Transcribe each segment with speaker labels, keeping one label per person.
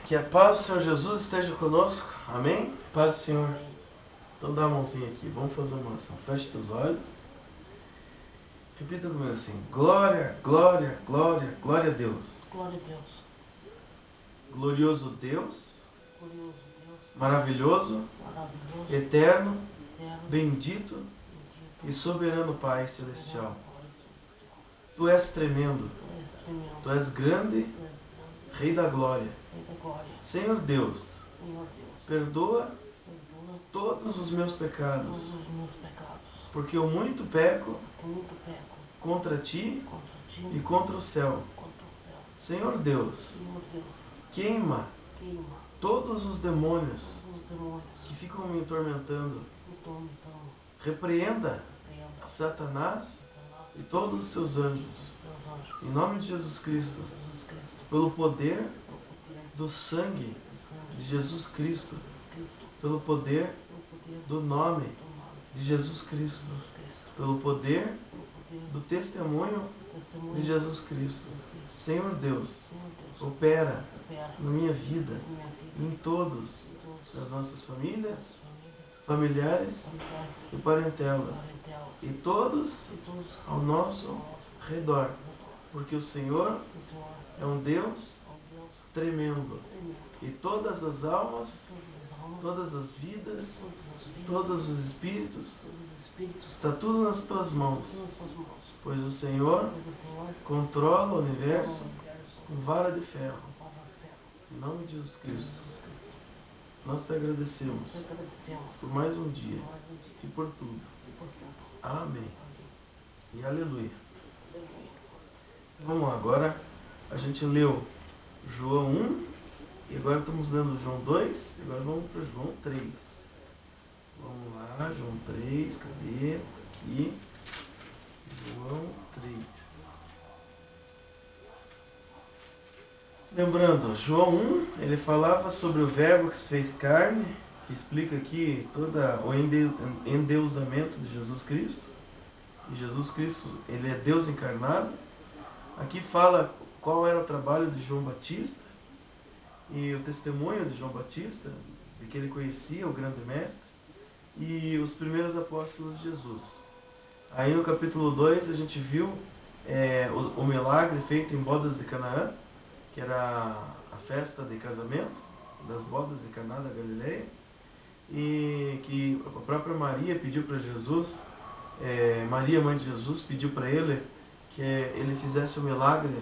Speaker 1: Que a paz do Senhor Jesus esteja conosco. Amém? Paz do Senhor. Então dá a mãozinha aqui. Vamos fazer uma oração. Feche teus olhos. Repita comigo assim. Glória, glória, glória, glória a Deus.
Speaker 2: Glória a Deus.
Speaker 1: Glorioso Deus.
Speaker 2: Glorioso Deus.
Speaker 1: Maravilhoso.
Speaker 2: Maravilhoso.
Speaker 1: Eterno.
Speaker 2: Eterno.
Speaker 1: Bendito.
Speaker 2: Bendito.
Speaker 1: E soberano Pai Celestial.
Speaker 2: Pai
Speaker 1: Tu és tremendo.
Speaker 2: Tu és tremendo.
Speaker 1: Tu és grande.
Speaker 2: Tu és grande.
Speaker 1: Rei da glória.
Speaker 2: Rei da glória.
Speaker 1: Senhor Deus.
Speaker 2: Senhor Deus.
Speaker 1: Perdoa
Speaker 2: Perdoa
Speaker 1: todos os meus pecados.
Speaker 2: todos os meus pecados.
Speaker 1: Porque eu muito peco
Speaker 2: Porque muito peco
Speaker 1: contra ti
Speaker 2: contra ti
Speaker 1: e contra o céu.
Speaker 2: contra o céu.
Speaker 1: Senhor Deus,
Speaker 2: Senhor Deus,
Speaker 1: queima
Speaker 2: queima
Speaker 1: todos os demônios
Speaker 2: todos os demônios
Speaker 1: que ficam me atormentando.
Speaker 2: que tormentam.
Speaker 1: Repreenda
Speaker 2: Repreenda
Speaker 1: Satanás
Speaker 2: Satanás
Speaker 1: e todos os seus anjos.
Speaker 2: e seus anjos.
Speaker 1: Em nome de Jesus Cristo,
Speaker 2: Jesus Cristo,
Speaker 1: pelo poder
Speaker 2: pelo poder
Speaker 1: do sangue
Speaker 2: do sangue
Speaker 1: de Jesus Cristo,
Speaker 2: de Cristo,
Speaker 1: pelo poder
Speaker 2: pelo poder
Speaker 1: do nome
Speaker 2: do nome
Speaker 1: de Jesus
Speaker 2: de
Speaker 1: Cristo,
Speaker 2: Jesus Cristo,
Speaker 1: pelo poder
Speaker 2: pelo poder
Speaker 1: do testemunho
Speaker 2: do testemunho
Speaker 1: de Jesus Cristo.
Speaker 2: Cristo.
Speaker 1: Senhor Deus,
Speaker 2: Senhor Deus,
Speaker 1: opera
Speaker 2: opera
Speaker 1: na minha vida,
Speaker 2: na minha vida,
Speaker 1: em todos,
Speaker 2: em todos
Speaker 1: nas nossas famílias,
Speaker 2: as famílias,
Speaker 1: familiares
Speaker 2: familiares,
Speaker 1: e parentelas,
Speaker 2: parentelas
Speaker 1: e todos
Speaker 2: e todos
Speaker 1: ao nosso
Speaker 2: ao nosso
Speaker 1: redor,
Speaker 2: redor.
Speaker 1: porque o Senhor
Speaker 2: O Senhor
Speaker 1: é um Deus
Speaker 2: é um Deus
Speaker 1: tremendo,
Speaker 2: tremendo.
Speaker 1: e todas as almas,
Speaker 2: Todas as almas,
Speaker 1: todas as vidas,
Speaker 2: todas as vidas,
Speaker 1: todos os espíritos,
Speaker 2: todos os espíritos,
Speaker 1: está tudo nas tuas mãos,
Speaker 2: todas as suas mãos.
Speaker 1: pois o Senhor
Speaker 2: Pois o Senhor
Speaker 1: controla o
Speaker 2: é o
Speaker 1: universo
Speaker 2: universo
Speaker 1: com vara de ferro.
Speaker 2: com a fé.
Speaker 1: Em nome de Jesus
Speaker 2: Jesus
Speaker 1: Cristo,
Speaker 2: Cristo,
Speaker 1: nós te agradecemos
Speaker 2: te agradecemos
Speaker 1: por mais um dia
Speaker 2: por mais um dia
Speaker 1: e por tudo.
Speaker 2: e por tudo.
Speaker 1: Amém.
Speaker 2: Amém.
Speaker 1: E aleluia.
Speaker 2: Aleluia.
Speaker 1: Vamos lá, agora a gente leu João 1 e agora estamos lendo João 2 e agora vamos para João 3. Vamos lá, João 3, cadê? Aqui. João 3. Lembrando, João 1, ele falava sobre o verbo que se fez carne, que explica aqui todo o endeusamento de Jesus Cristo. E Jesus Cristo, ele é Deus encarnado. Aqui fala qual era o trabalho de João Batista e o testemunho de João Batista, de que ele conhecia o grande mestre, e os primeiros apóstolos de Jesus. Aí no capítulo 2 a gente viu o milagre feito em bodas de Canaã, que era a festa de casamento das bodas de Caná da Galileia, e que a própria Maria pediu para Jesus, Maria, mãe de Jesus, pediu para ele que ele fizesse o milagre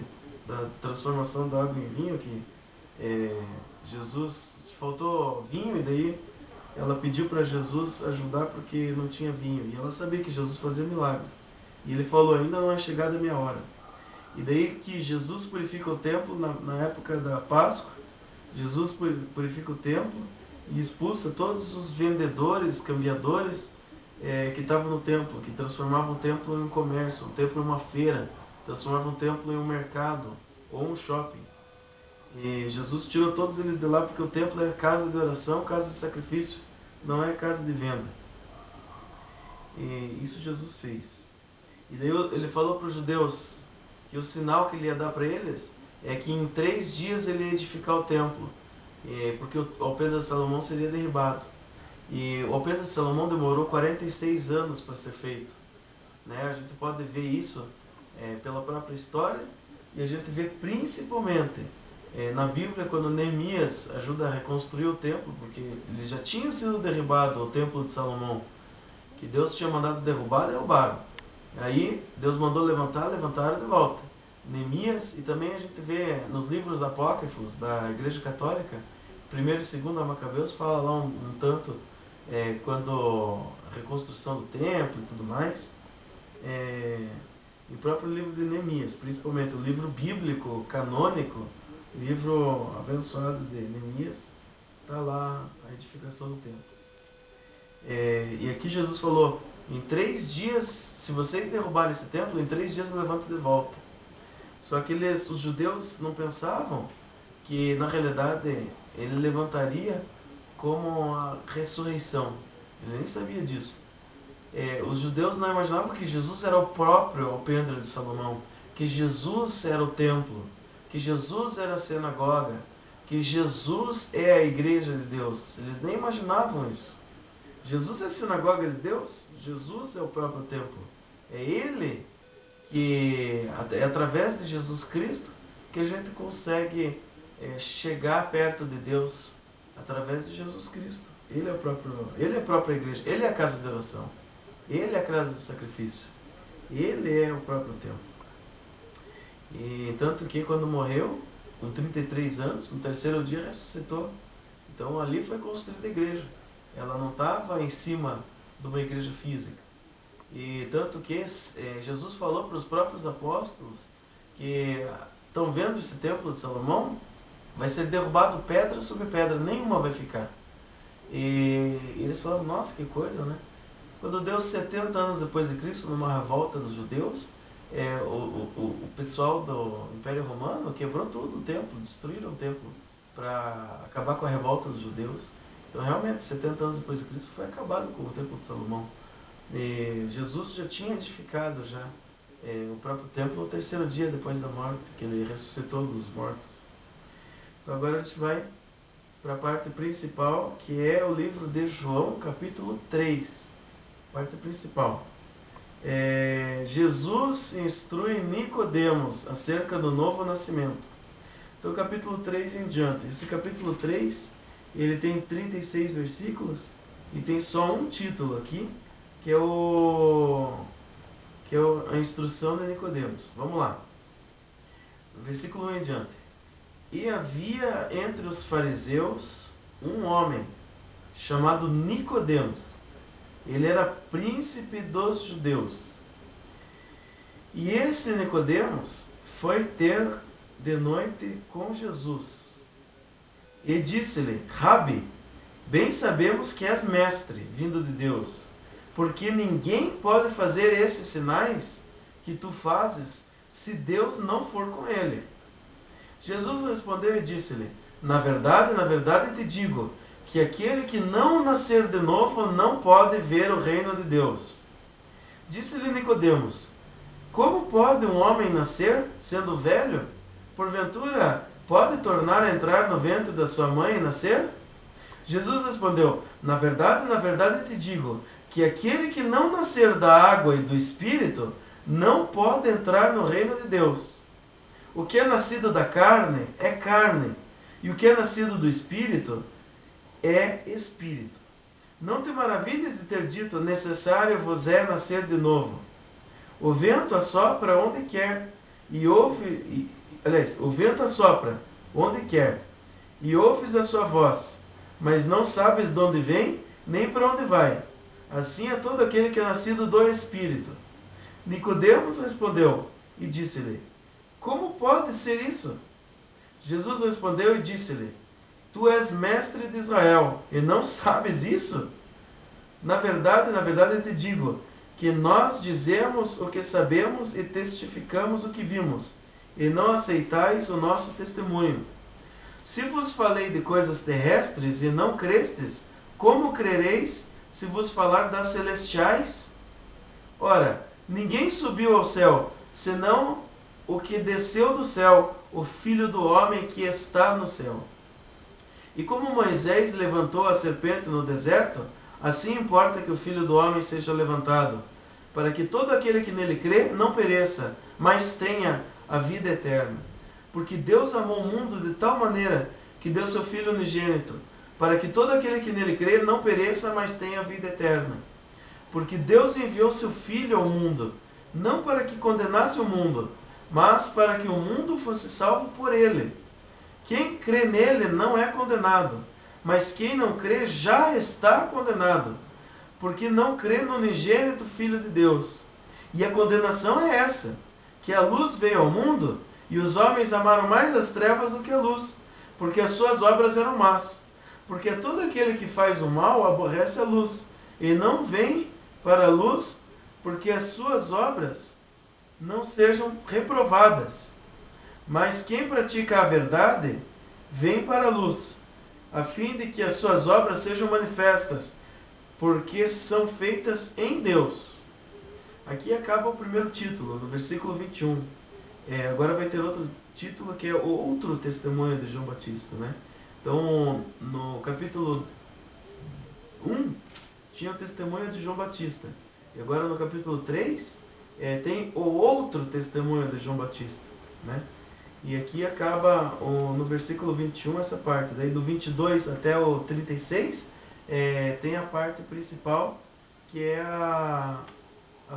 Speaker 1: da transformação da água em vinho, que Jesus faltou vinho, e daí ela pediu para Jesus ajudar porque não tinha vinho, e ela sabia que Jesus fazia milagres, e ele falou: ainda não é chegada a minha hora. E daí que Jesus purifica o templo na época da Páscoa. Jesus purifica o templo e expulsa todos os vendedores, cambiadores que estavam no templo, que transformavam o templo em um comércio, o templo em uma feira, transformavam o templo em um mercado ou um shopping. E Jesus tirou todos eles de lá porque o templo é casa de oração, casa de sacrifício, não é casa de venda. E isso Jesus fez. E daí ele falou para os judeus que o sinal que ele ia dar para eles é que em 3 dias ele ia edificar o templo, porque o alpendre de Salomão seria derribado. E o alpendre de Salomão demorou 46 anos para ser feito, né? A gente pode ver isso pela própria história, e a gente vê principalmente na Bíblia quando Neemias ajuda a reconstruir o templo, porque ele já tinha sido derribado, o templo de Salomão, que Deus tinha mandado derrubaram. Aí Deus mandou levantaram de volta. Neemias, e também a gente vê nos livros apócrifos da Igreja Católica, 1º e 2º Macabeus, fala lá um tanto quando a reconstrução do templo e tudo mais. E o próprio livro de Neemias, principalmente o livro bíblico, canônico, livro abençoado de Neemias, está lá a edificação do templo. E aqui Jesus falou: em 3 dias, se vocês derrubarem esse templo, em 3 dias eu levanto de volta. Só que os judeus não pensavam que na realidade ele levantaria como a ressurreição. Ele nem sabia disso. Os judeus não imaginavam que Jesus era o próprio alpendre de Salomão, que Jesus era o templo, que Jesus era a sinagoga, que Jesus é a igreja de Deus. Eles nem imaginavam isso. Jesus é a sinagoga de Deus. Jesus é o próprio templo. É Ele que, é através de Jesus Cristo, que a gente consegue chegar perto de Deus, através de Jesus Cristo. Ele é a própria igreja. Ele é a casa de oração. Ele é a casa de sacrifício. Ele é o próprio templo. E tanto que quando morreu, com 33 anos, no terceiro dia ressuscitou. Então ali foi construída a igreja. Ela não estava em cima de uma igreja física. E tanto que Jesus falou para os próprios apóstolos que estão vendo esse templo de Salomão, vai ser derrubado pedra sobre pedra, nenhuma vai ficar. E eles falaram, nossa, que coisa, né? Quando deu 70 anos depois de Cristo, numa revolta dos judeus, o pessoal do Império Romano quebrou tudo o templo, destruíram o templo para acabar com a revolta dos judeus. Então realmente 70 anos depois de Cristo foi acabado com o templo de Salomão. E Jesus já tinha edificado o próprio templo no terceiro dia depois da morte, que ele ressuscitou dos mortos. Então agora a gente vai para a parte principal, que é o livro de João, capítulo 3. Parte principal. Jesus instrui Nicodemos acerca do novo nascimento. Então capítulo 3 em diante. Esse capítulo 3, ele tem 36 versículos e tem só um título aqui, que é a instrução de Nicodemos. Vamos lá. Versículo 1 em diante. E havia entre os fariseus um homem chamado Nicodemos. Ele era príncipe dos judeus. E esse Nicodemos foi ter de noite com Jesus. E disse-lhe, Rabi, bem sabemos que és mestre, vindo de Deus, porque ninguém pode fazer esses sinais que tu fazes, se Deus não for com ele. Jesus respondeu e disse-lhe, na verdade te digo, que aquele que não nascer de novo não pode ver o reino de Deus. Disse-lhe Nicodemos, como pode um homem nascer, sendo velho? Porventura, pode tornar a entrar no ventre da sua mãe e nascer? Jesus respondeu, na verdade te digo, que aquele que não nascer da água e do Espírito, não pode entrar no reino de Deus. O que é nascido da carne é carne, e o que é nascido do Espírito é Espírito. Não te maravilhes de ter dito, necessário vos é nascer de novo. O vento assopra onde quer, o vento assopra onde quer, e ouves a sua voz, mas não sabes de onde vem, nem para onde vai. Assim é todo aquele que é nascido do Espírito. Nicodemos respondeu e disse-lhe, como pode ser isso? Jesus respondeu e disse-lhe, tu és mestre de Israel, e não sabes isso? Na verdade te digo, que nós dizemos o que sabemos e testificamos o que vimos, e não aceitais o nosso testemunho. Se vos falei de coisas terrestres e não crestes, como crereis se vos falar das celestiais? Ora, ninguém subiu ao céu, senão o que desceu do céu, o Filho do homem que está no céu. E como Moisés levantou a serpente no deserto, assim importa que o Filho do homem seja levantado, para que todo aquele que nele crê não pereça, mas tenha a vida eterna. Porque Deus amou o mundo de tal maneira que deu seu Filho unigênito, para que todo aquele que nele crê não pereça, mas tenha a vida eterna. Porque Deus enviou seu Filho ao mundo, não para que condenasse o mundo, mas para que o mundo fosse salvo por ele. Quem crê nele não é condenado, mas quem não crê já está condenado, porque não crê no unigênito Filho de Deus. E a condenação é essa, que a luz veio ao mundo, e os homens amaram mais as trevas do que a luz, porque as suas obras eram más. Porque todo aquele que faz o mal aborrece a luz, e não vem para a luz, porque as suas obras não sejam reprovadas. Mas quem pratica a verdade, vem para a luz, a fim de que as suas obras sejam manifestas, porque são feitas em Deus. Aqui acaba o primeiro título, no versículo 21. Agora vai ter outro título que é outro testemunho de João Batista, né? Então, no capítulo 1, tinha o testemunho de João Batista. E agora no capítulo 3, tem o outro testemunho de João Batista, né? E aqui acaba no versículo 21 essa parte. Daí do 22 até o 36, tem a parte principal, que é a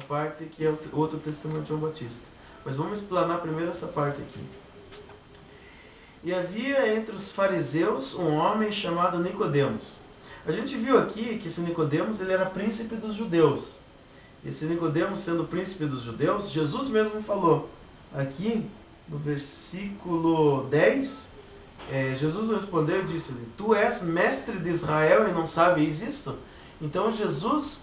Speaker 1: parte que é o outro testemunho de João Batista. Mas vamos explanar primeiro essa parte aqui. E havia entre os fariseus um homem chamado Nicodemos. A gente viu aqui que esse Nicodemos, ele era príncipe dos judeus. Esse Nicodemos, sendo príncipe dos judeus, Jesus mesmo falou aqui no versículo 10, Jesus respondeu e disse-lhe: Tu és mestre de Israel e não sabes isto? Então Jesus,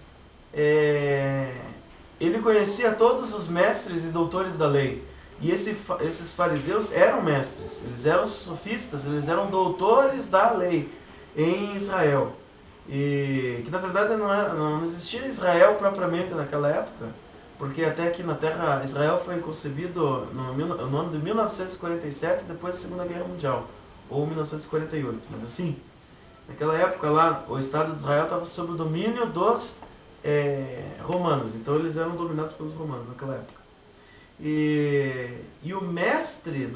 Speaker 1: ele conhecia todos os mestres e doutores da lei. E esses fariseus eram mestres, eles eram sofistas, eles eram doutores da lei em Israel. E que na verdade não existia Israel propriamente naquela época, porque até aqui na Terra Israel foi concebido no ano de 1947, depois da Segunda Guerra Mundial, ou 1948. Mas assim, naquela época lá, o Estado de Israel estava sob o domínio dos romanos, então eles eram dominados pelos romanos naquela época. E o mestre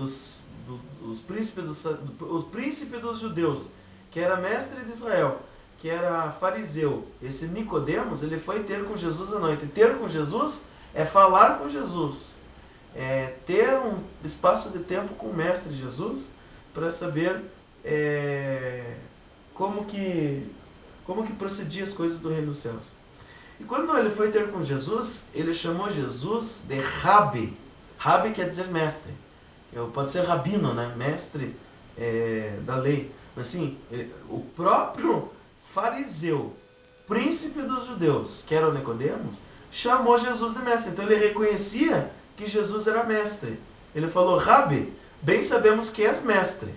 Speaker 1: os príncipes dos judeus, que era mestre de Israel, que era fariseu, esse Nicodemos, ele foi ter com Jesus à noite. Ter com Jesus é falar com Jesus, é ter um espaço de tempo com o mestre Jesus, para saber como que procedia as coisas do reino dos céus. E quando ele foi ter com Jesus, ele chamou Jesus de Rabi. Rabi quer dizer mestre. Pode ser rabino, né? Mestre da lei. Assim, o próprio fariseu, príncipe dos judeus, que era o Nicodemos, chamou Jesus de mestre. Então ele reconhecia que Jesus era mestre. Ele falou: Rabi, bem sabemos que és mestre,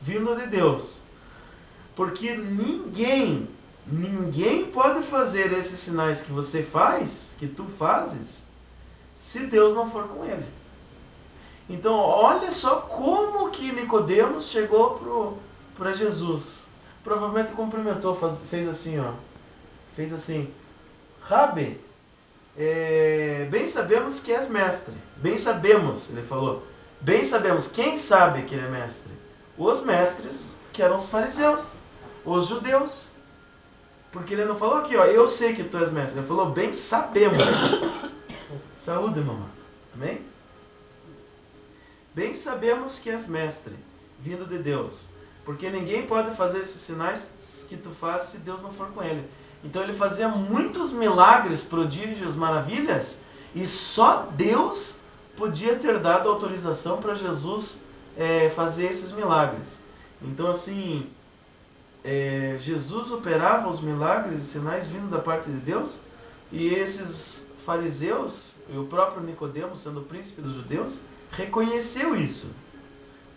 Speaker 1: vindo de Deus. Porque ninguém pode fazer esses sinais que você faz, que tu fazes, se Deus não for com ele. Então, olha só como que Nicodemos chegou para Jesus. Provavelmente cumprimentou, fez assim, ó. Fez assim: Rabi, bem sabemos que és mestre. Bem sabemos, ele falou. Bem sabemos. Quem sabe que ele é mestre? Os mestres, que eram os fariseus, os judeus. Porque ele não falou aqui, ó, eu sei que tu és mestre. Ele falou: bem sabemos. Saúde, mamãe. Amém? Bem sabemos que és mestre, vindo de Deus. Porque ninguém pode fazer esses sinais que tu fazes se Deus não for com ele. Então ele fazia muitos milagres, prodígios, maravilhas, e só Deus podia ter dado autorização para Jesus fazer esses milagres. Então assim, Jesus operava os milagres e sinais vindo da parte de Deus, e esses fariseus, e o próprio Nicodemos, sendo o príncipe dos judeus, reconheceu isso,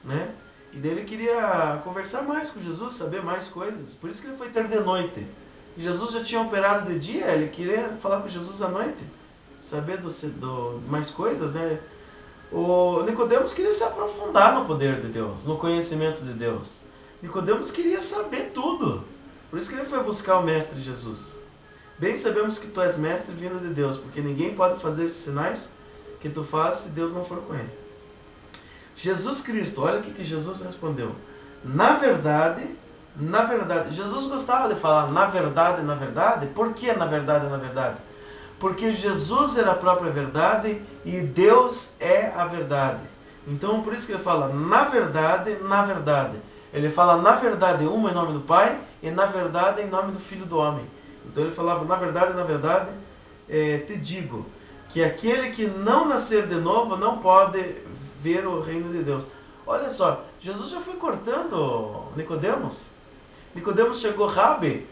Speaker 1: né? E daí ele queria conversar mais com Jesus, saber mais coisas. Por isso que ele foi ter de noite. E Jesus já tinha operado de dia, ele queria falar com Jesus à noite, saber mais coisas, né? O Nicodemos queria se aprofundar no poder de Deus, no conhecimento de Deus. Nicodemos queria saber tudo. Por isso que ele foi buscar o mestre Jesus. Bem sabemos que tu és mestre vindo de Deus, porque ninguém pode fazer esses sinais que tu fazes se Deus não for com ele. Jesus Cristo, olha o que Jesus respondeu. Na verdade, Jesus gostava de falar na verdade. Por que na verdade? Porque Jesus era a própria verdade e Deus é a verdade. Então, por isso que ele fala na verdade. Ele fala na verdade uma em nome do Pai e na verdade em nome do Filho do Homem. Então ele falava na verdade, te digo que aquele que não nascer de novo não pode ver o reino de Deus. Olha só, Jesus já foi cortando Nicodemos. Nicodemos chegou: Rabi,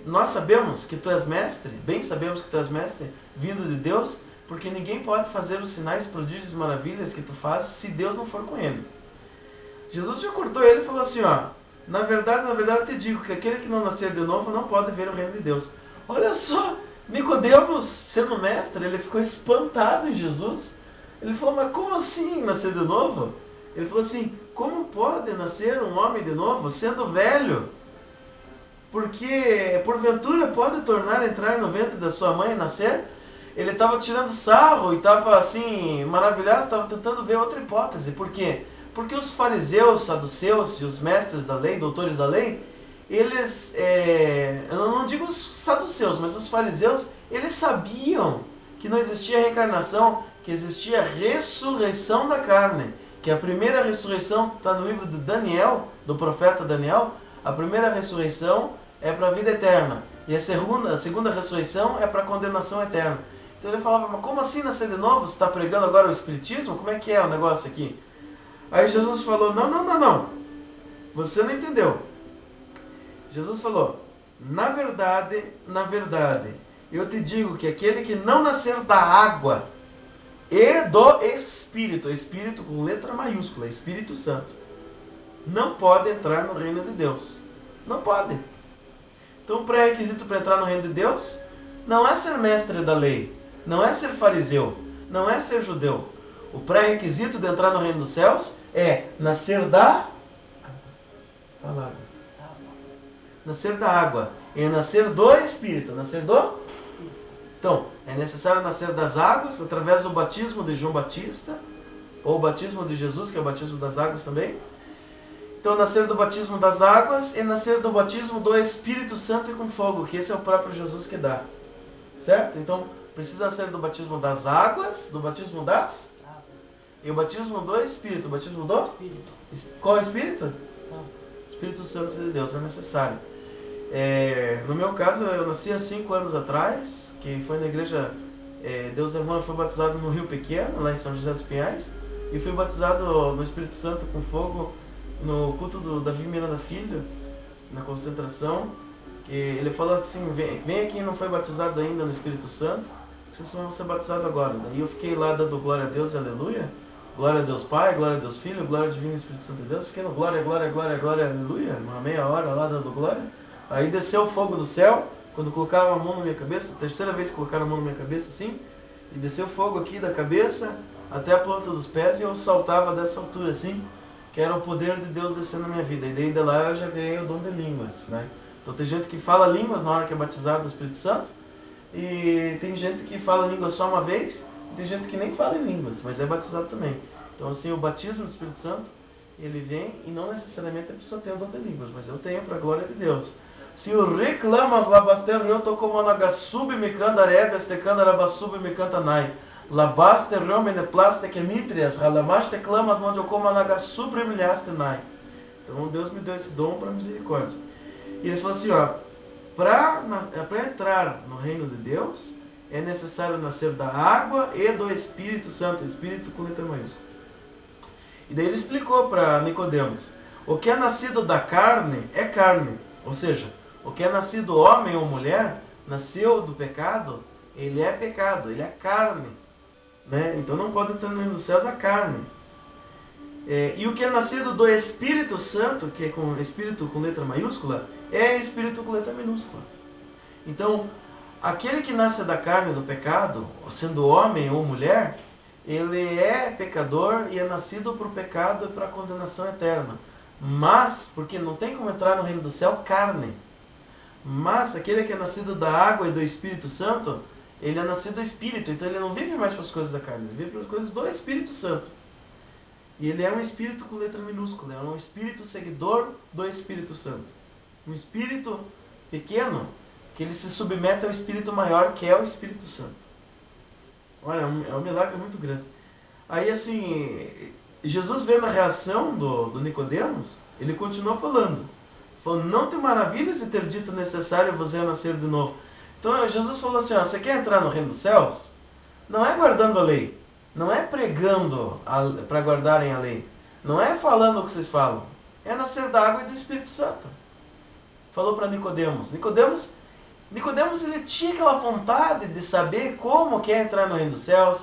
Speaker 1: nós sabemos que tu és mestre, bem sabemos que tu és mestre, vindo de Deus, porque ninguém pode fazer os sinais, prodígios e maravilhas que tu fazes se Deus não for com ele. Jesus já cortou ele e falou assim, ó: na verdade te digo que aquele que não nascer de novo não pode ver o reino de Deus. Olha só, Nicodemos, sendo mestre, ele ficou espantado em Jesus. Ele falou, mas como assim nascer de novo? Ele falou assim, como pode nascer um homem de novo, sendo velho? Porque, porventura, pode tornar a entrar no ventre da sua mãe e nascer? Ele estava tirando sarro e estava assim, maravilhado, estava tentando ver outra hipótese. Por quê? Porque os fariseus, saduceus e os mestres da lei, doutores da lei, eles, eu não digo os saduceus, mas os fariseus, eles sabiam que não existia reencarnação, que existia ressurreição da carne. Que a primeira ressurreição está no livro de Daniel, do profeta Daniel. A primeira ressurreição é para a vida eterna. E a segunda ressurreição é para a condenação eterna. Então ele falava, mas como assim nascer de novo? Você está pregando agora o espiritismo? Como é que é o negócio aqui? Aí Jesus falou, não. Você não entendeu. Jesus falou, na verdade, eu te digo que aquele que não nascer da água e do Espírito, Espírito com letra maiúscula, Espírito Santo, não pode entrar no reino de Deus. Não pode. Então o pré-requisito para entrar no reino de Deus não é ser mestre da lei, não é ser fariseu, não é ser judeu. O pré-requisito de entrar no reino dos céus é nascer da palavra. Nascer da água. É nascer do Espírito. Nascer do... Então, é necessário nascer das águas através do batismo de João Batista, ou o batismo de Jesus, que é o batismo das águas também. Então, nascer do batismo das águas e nascer do batismo do Espírito Santo e com fogo, que esse é o próprio Jesus que dá. Certo? Então, precisa nascer do batismo das águas, do batismo das... E o batismo do Espírito. O batismo do...
Speaker 2: Espírito.
Speaker 1: Qual é o Espírito?
Speaker 2: Santo.
Speaker 1: Espírito Santo de Deus, é necessário. No meu caso, eu nasci há 5 anos atrás, que foi na igreja Deus é Irmão. Eu fui batizado no Rio Pequeno, lá em São José dos Pinhais, e fui batizado no Espírito Santo com fogo no culto do Davi Miranda Filho, na concentração, que ele falou assim, vem aqui, não foi batizado ainda no Espírito Santo, vocês vão ser batizados agora. Daí eu fiquei lá dando glória a Deus e aleluia, glória a Deus Pai, glória a Deus Filho, glória a Divino Espírito Santo de Deus, fiquei no glória, aleluia, uma meia hora lá dando glória. Aí desceu o fogo do céu, quando colocaram a mão na minha cabeça, terceira vez que colocaram a mão na minha cabeça assim, e desceu fogo aqui da cabeça até a planta dos pés, e eu saltava dessa altura assim, que era o poder de Deus descendo na minha vida. E daí de lá eu já ganhei o dom de línguas, né? Então tem gente que fala línguas na hora que é batizado do Espírito Santo, e tem gente que fala línguas só uma vez, e tem gente que nem fala em línguas, mas é batizado também. Então assim, o batismo do Espírito Santo, ele vem, e não necessariamente a pessoa tem o dom de línguas, mas eu tenho para a glória de Deus. Se o reclamas labaster eu tô como nagasub me canta regas te canta rabasub me canta nai labaster romene plaste que mitrias halamaste clamas onde eu como nagasub milhaste nai. Então Deus me deu esse dom para misericórdia. E ele falou assim, ó, para entrar no reino de Deus é necessário nascer da água e do Espírito Santo, Espírito com letra maiúscula. E daí ele explicou para Nicodemos, o que é nascido da carne é carne, ou seja, o que é nascido homem ou mulher, nasceu do pecado, ele é pecado, ele é carne, né? Então não pode entrar no reino dos céus a carne. E o que é nascido do Espírito Santo, que é com Espírito com letra maiúscula, é Espírito com letra minúscula. Então, aquele que nasce da carne do pecado, sendo homem ou mulher, ele é pecador e é nascido para o pecado e para a condenação eterna. Mas, porque não tem como entrar no reino do céu carne. Mas aquele que é nascido da água e do Espírito Santo, ele é nascido do Espírito, então ele não vive mais para as coisas da carne, ele vive para as coisas do Espírito Santo. E ele é um Espírito com letra minúscula, é um Espírito seguidor do Espírito Santo. Um Espírito pequeno, que ele se submete ao Espírito maior, que é o Espírito Santo. Olha, é um milagre muito grande. Aí assim, Jesus vendo a reação do Nicodemos, ele continuou falando. Falou, não te maravilhas de ter dito necessário você nascer de novo. Então Jesus falou assim, ó, você quer entrar no reino dos céus? Não é guardando a lei. Não é pregando para guardarem a lei. Não é falando o que vocês falam. É nascer da água e do Espírito Santo. Falou para Nicodemos. Nicodemos ele tinha aquela vontade de saber como que é entrar no reino dos céus,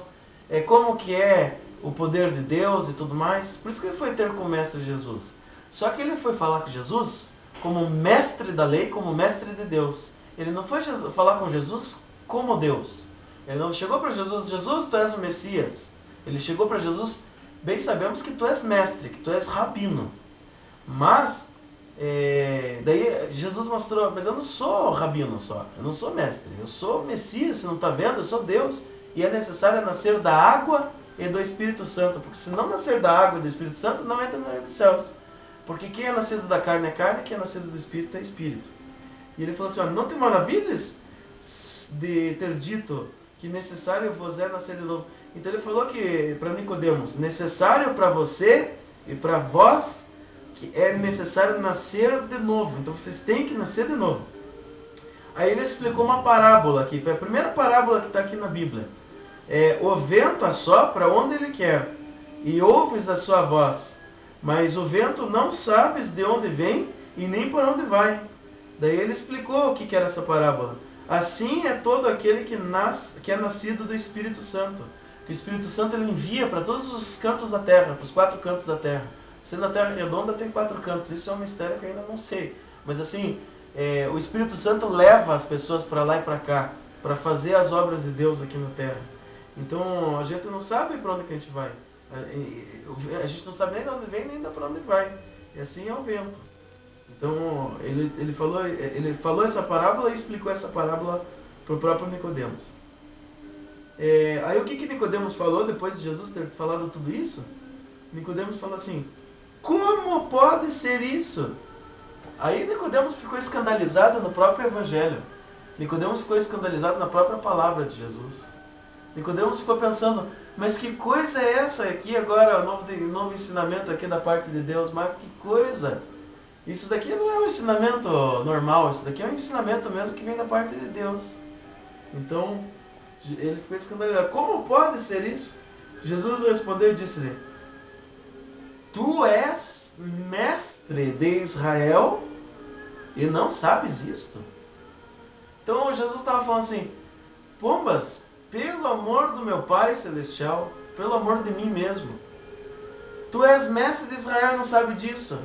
Speaker 1: como que é o poder de Deus e tudo mais. Por isso que ele foi ter com o mestre Jesus. Só que ele foi falar com Jesus como mestre da lei, como mestre de Deus. Ele não foi falar com Jesus como Deus. Ele não chegou para Jesus, Jesus, tu és o Messias. Ele chegou para Jesus: bem sabemos que tu és mestre, que tu és rabino. Mas, daí Jesus mostrou: mas eu não sou rabino só, eu não sou mestre, eu sou Messias, você não está vendo? Eu sou Deus. E é necessário nascer da água e do Espírito Santo, porque se não nascer da água e do Espírito Santo, não entra no reino dos céus. Porque quem é nascido da carne é carne, quem é nascido do Espírito é Espírito. E ele falou assim: olha, não te maravilhas de ter dito que necessário vos é nascer de novo. Então ele falou que para Nicodemos: necessário para você e para vós que é necessário nascer de novo. Então vocês têm que nascer de novo. Aí ele explicou uma parábola aqui, foi a primeira parábola que está aqui na Bíblia. O vento assopra onde ele quer, e ouves a sua voz, mas o vento não sabes de onde vem e nem por onde vai. Daí ele explicou o que era essa parábola. Assim é todo aquele que é nascido do Espírito Santo. Que o Espírito Santo ele envia para todos os cantos da terra, para os 4 cantos da terra. Sendo a terra redonda, tem 4 cantos. Isso é um mistério que eu ainda não sei. Mas assim, o Espírito Santo leva as pessoas para lá e para cá, para fazer as obras de Deus aqui na terra. Então a gente não sabe para onde que a gente vai. A gente não sabe nem de onde vem, nem para onde vai. E assim é o vento. Então ele falou essa parábola e explicou essa parábola para o próprio Nicodemos. Aí o que Nicodemos falou depois de Jesus ter falado tudo isso? Nicodemos falou assim: como pode ser isso? Aí Nicodemos ficou escandalizado no próprio Evangelho. Nicodemos ficou escandalizado na própria palavra de Jesus. Nicodemos ficou pensando: mas que coisa é essa aqui agora, o novo ensinamento aqui da parte de Deus? Mas que coisa! Isso daqui não é um ensinamento normal, isso daqui é um ensinamento mesmo que vem da parte de Deus. Então, ele ficou escandalizado. Como pode ser isso? Jesus respondeu e disse-lhe: tu és mestre de Israel e não sabes isto? Então Jesus estava falando assim: pombas, pelo amor do meu Pai Celestial, pelo amor de mim mesmo, tu és mestre de Israel e não sabe disso.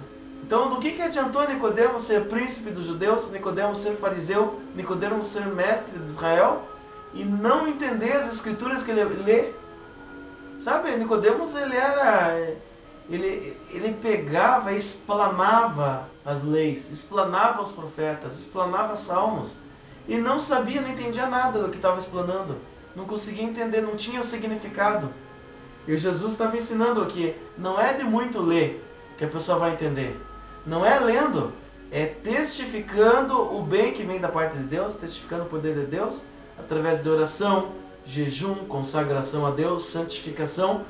Speaker 1: Então do que adiantou Nicodemos ser príncipe dos judeus, Nicodemos ser fariseu, Nicodemos ser mestre de Israel e não entender as escrituras que ele lê? Sabe, Nicodemos ele pegava, explanava as leis, explanava os profetas, explanava salmos e não sabia, não entendia nada do que estava explanando, não conseguia entender, não tinha o significado. E Jesus estava ensinando que não é de muito ler que a pessoa vai entender, não é lendo, é testificando o bem que vem da parte de Deus, testificando o poder de Deus através de oração, jejum, consagração a Deus, santificação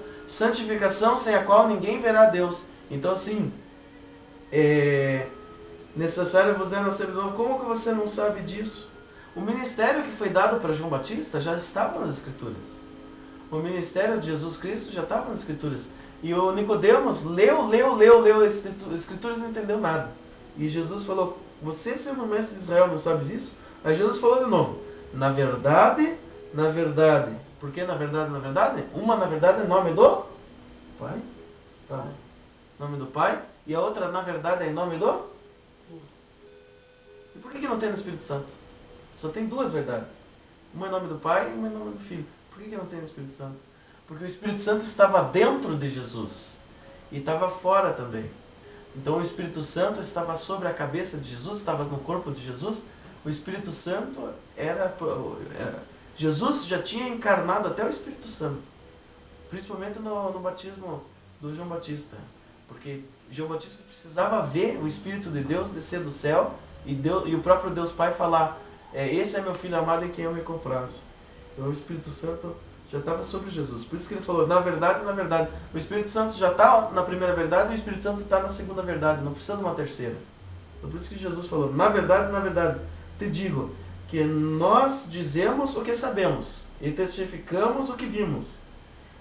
Speaker 1: sem a qual ninguém verá Deus. Então assim, necessário você nascer de novo. Como que você não sabe disso? O ministério que foi dado para João Batista já estava nas Escrituras. O ministério de Jesus Cristo já estava nas Escrituras. E o Nicodemos leu as Escrituras e não entendeu nada. E Jesus falou: você, sendo mestre de Israel, não sabes isso? Aí Jesus falou de novo: na verdade, por que na verdade? Uma na verdade é nome do Pai, tá. Nome do Pai, e a outra na verdade é em nome do E por que não tem no Espírito Santo? Só tem 2 verdades. Uma é em nome do Pai e uma é em nome do Filho. Por que não tem no Espírito Santo? Porque o Espírito Santo estava dentro de Jesus e estava fora também. Então o Espírito Santo estava sobre a cabeça de Jesus, estava no corpo de Jesus. O Espírito Santo Jesus já tinha encarnado até o Espírito Santo, principalmente no batismo do João Batista, porque João Batista precisava ver o Espírito de Deus descer do céu e o próprio Deus Pai falar: esse é meu Filho amado em quem eu me comprazo. Então o Espírito Santo já estava sobre Jesus. Por isso que ele falou: na verdade. O Espírito Santo já está na primeira verdade e o Espírito Santo está na segunda verdade, não precisa de uma terceira. Então por isso que Jesus falou: na verdade, te digo que nós dizemos o que sabemos e testificamos o que vimos,